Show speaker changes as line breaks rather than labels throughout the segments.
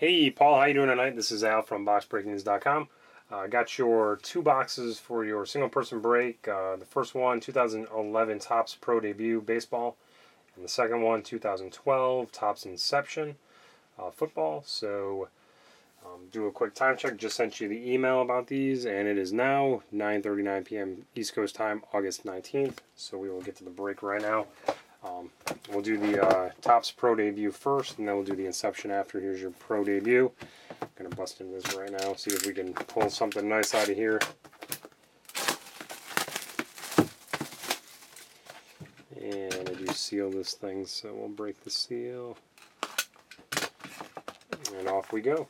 Hey Paul, how you doing tonight? This is Al from BoxBreakings.com. I got your two boxes for your single person break. The first one, 2011 Topps Pro Debut Baseball, and the second one, 2012 Topps Inception Football. So do a quick time check. Just sent you the email about these, and it is now 9:39 p.m. East Coast time, August 19th. So we will get to the break right now. We'll do the Topps Pro Debut first, and then we'll do the Inception after. Here's your Pro Debut. I'm going to bust into this right now, see if we can pull something nice out of here. And I do seal this thing, so we'll break the seal. And off we go.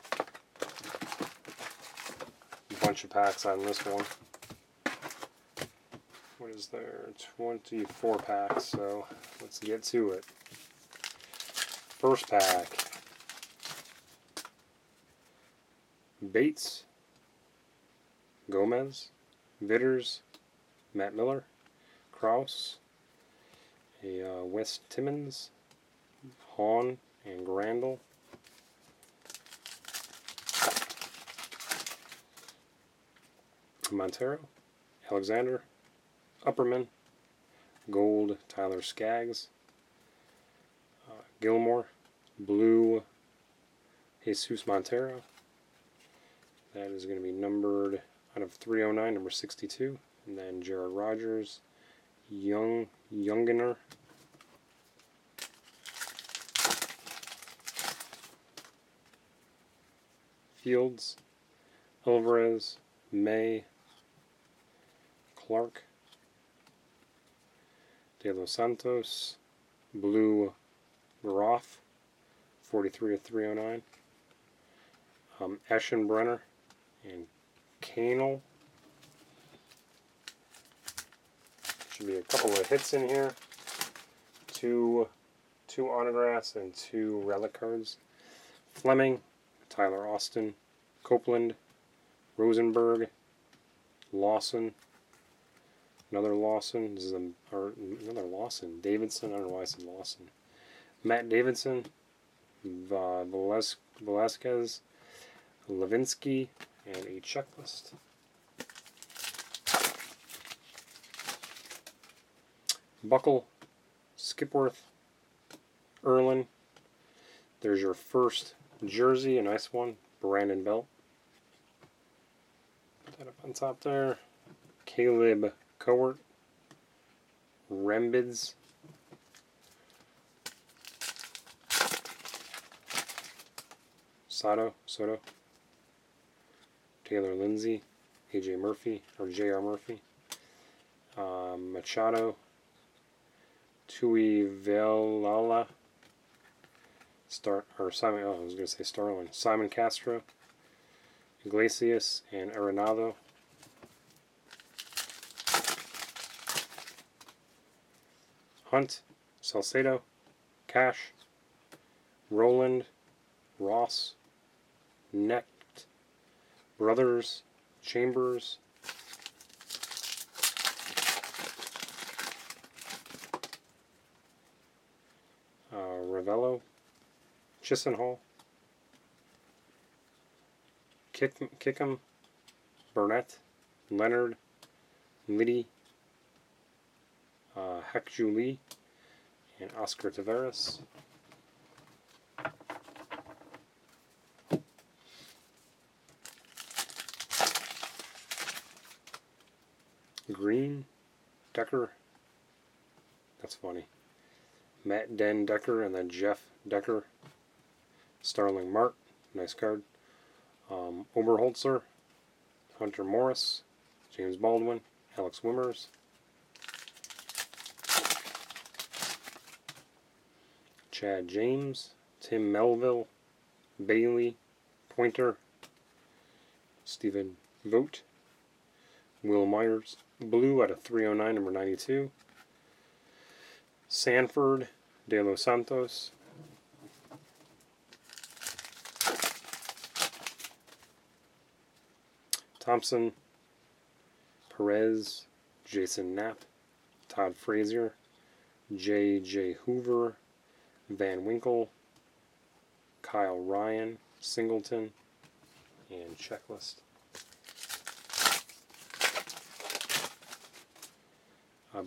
A bunch of packs on this one. What is there? 24 packs, so let's get to it. First pack. Bates, Gomez, Vitters, Matt Miller, Kraus, a West Timmons, Hahn, and Grandal. Montero, Alexander, Upperman, Gold, Tyler Skaggs, Gilmore, Blue, Jesus Montero. That is going to be numbered out of 309, number 62. And then Jared Rogers, Youngener, Fields, Alvarez, May, Clark, De Los Santos, Blue Groff, 43 of 309, Eschenbrenner, and Canel. Should be a couple of hits in here. Two autographs and two relic cards. Fleming, Tyler Austin, Copeland, Rosenberg, Lawson, another Lawson. This is another Lawson. Davidson. I don't know why I said Lawson. Matt Davidson, Velasquez, Levinsky, and a checklist. Buckle, Skipworth, Erlin. There's your first jersey, a nice one. Brandon Belt. Put that up on top there. Caleb Cowart, Rembids, Soto, Taylor Lindsay, AJ Murphy, or JR Murphy, Machado, Tui Velala, Simon Castro, Iglesias, and Arenado. Hunt, Salcedo, Cash, Roland, Ross, Necht, Brothers, Chambers, Ravello, Chisenhall, Kickham, Burnett, Leonard, Liddy, Hekju Lee, and Oscar Taveras. Green, Decker. That's funny. Matt Den Decker and then Jeff Decker. Starling Mart. Nice card. Oberholzer, Hunter Morris, James Baldwin, Alex Wimmers. Chad James, Tim Melville, Bailey, Pointer, Stephen Vogt, Will Myers, Blue out of 309, number 92, Sanford, De Los Santos, Thompson, Perez, Jason Knapp, Todd Frazier, J.J. Hoover, Van Winkle, Kyle Ryan, Singleton, and Checklist.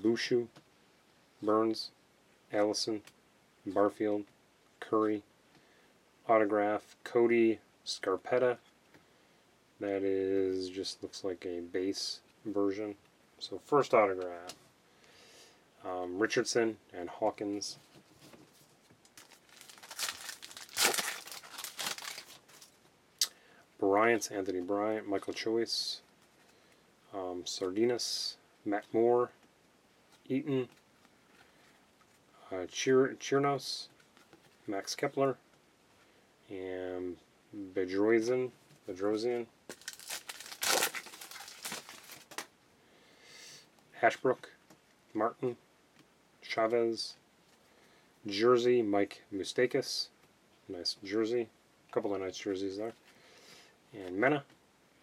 Bushu, Burns, Allison, Barfield, Curry, autograph, Cody Scarpetta. That is, just looks like a base version. So first autograph, Richardson and Hawkins. Bryant's Anthony Bryant, Michael Choice, Sardinas, Matt Moore, Eaton, Chirnos, Max Kepler, and Bedrosian, Ashbrook, Martin, Chavez, Jersey, Mike Moustakis, nice jersey, a couple of nice jerseys there, and Mena,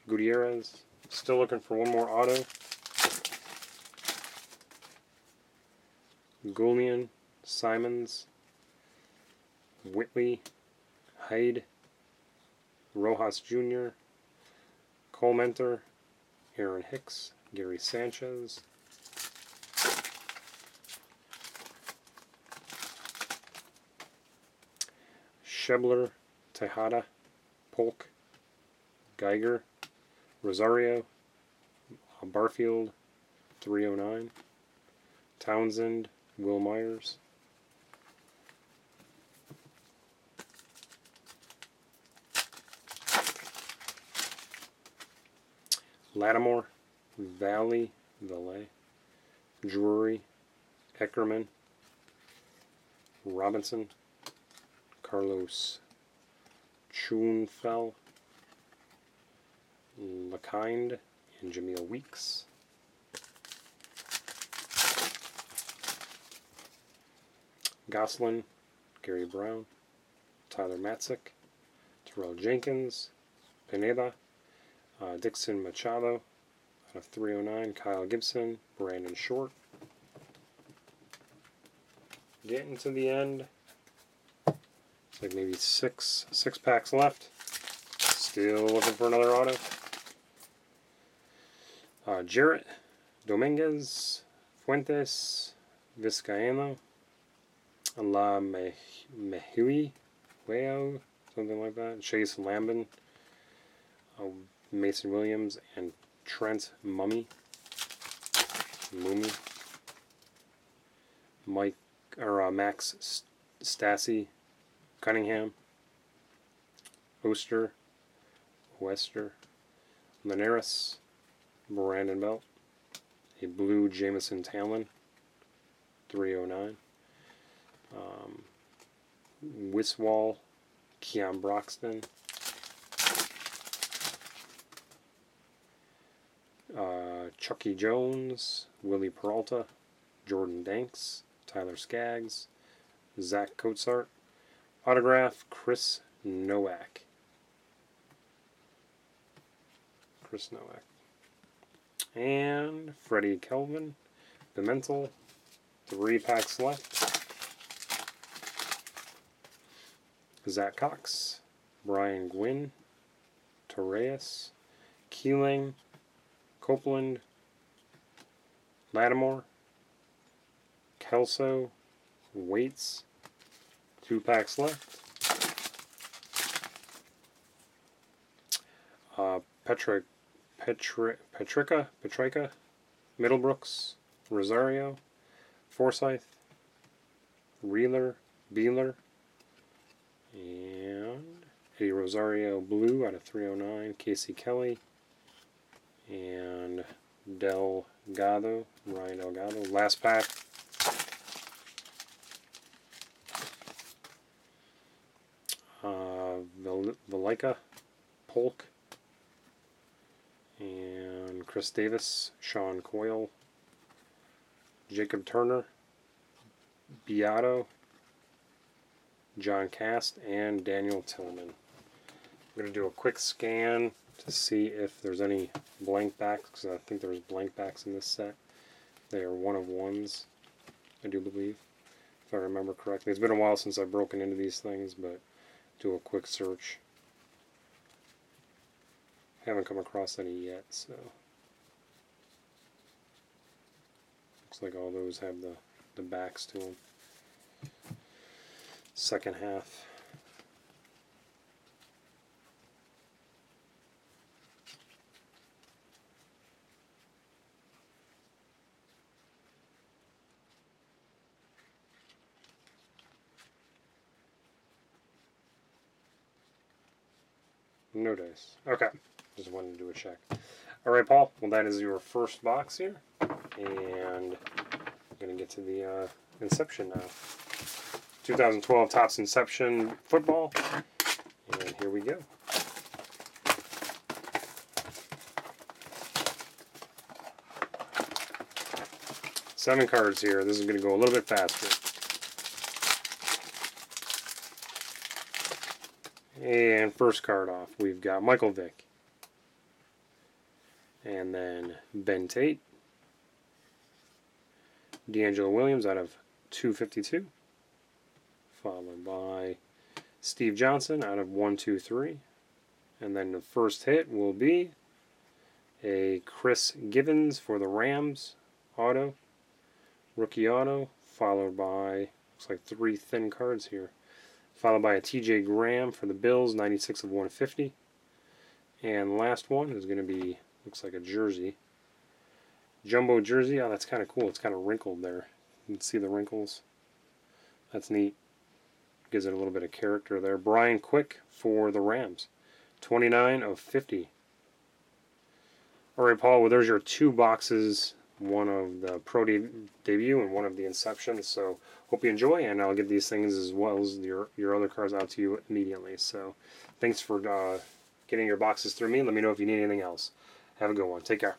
Gutierrez, still looking for one more auto, Goulian, Simons, Whitley, Hyde, Rojas Jr., Cole Mentor, Aaron Hicks, Gary Sanchez, Shebler, Tejada, Polk, Geiger, Rosario, Barfield, 309, Townsend, Will Myers, Lattimore, Valet, Drury, Eckerman, Robinson, Carlos Schoenfeld, LeKind, and Jameel Weeks. Goslin, Gary Brown, Tyler Matzik, Terrell Jenkins, Pineda, Dixon Machado, out of 309, Kyle Gibson, Brandon Short. Getting to the end. It's like maybe six packs left. Still looking for another auto. Jarrett, Dominguez, Fuentes, Vizcaino, La Mehui, Weo, something like that. Chase Lambin, Mason Williams, and Trent Mummy, Max Stassi, Cunningham, Oster, Linares, Brandon Belt, a blue Jamison Talon, 309, Wiswall, Keon Broxton, Chucky Jones, Willie Peralta, Jordan Danks, Tyler Skaggs, Zach Coatsart, autograph, Chris Nowak. And Freddie Kelvin, Pimentel, 3 packs left. Zach Cox, Brian Gwynn, Torres, Keeling, Copeland, Lattimore, Kelso, Waits, 2 packs left. Petrica, Middlebrooks, Rosario, Forsyth, Beeler, and Eddie Rosario blue out of 309, Casey Kelly, and Ryan Delgado. Last pack. Valika, Polk, and Chris Davis, Sean Coyle, Jacob Turner, Beato, John Cast, and Daniel Tillman. I'm going to do a quick scan to see if there's any blank backs, because I think there's blank backs in this set. They are 1-of-1s, I do believe, if I remember correctly. It's been a while since I've broken into these things, but do a quick search. Haven't come across any yet, so looks like all those have the backs to them. Second half. No dice. Okay. Just wanted to do a check. Alright, Paul. Well, that is your first box here. And I'm going to get to the Inception now. 2012 Topps Inception football. And here we go. Seven cards here. This is going to go a little bit faster. And first card off, we've got Michael Vick. And then Ben Tate. D'Angelo Williams out of 252. Followed by Steve Johnson out of 123. And then the first hit will be a Chris Givens for the Rams auto. Rookie auto. Followed by, looks like 3 thin cards here. Followed by a TJ Graham for the Bills, 96 of 150. And last one is going to be, looks like a jersey. Jumbo jersey. Oh, that's kind of cool. It's kind of wrinkled there. You can see the wrinkles. That's neat. Gives it a little bit of character there. Brian Quick for the Rams, 29 of 50. Alright, Paul, well, there's your 2 boxes. One of the Pro Debut and one of the Inception. So hope you enjoy, and I'll get these things as well as your other cards out to you immediately. So thanks for getting your boxes through me. Let me know if you need anything else. Have a good one. Take care.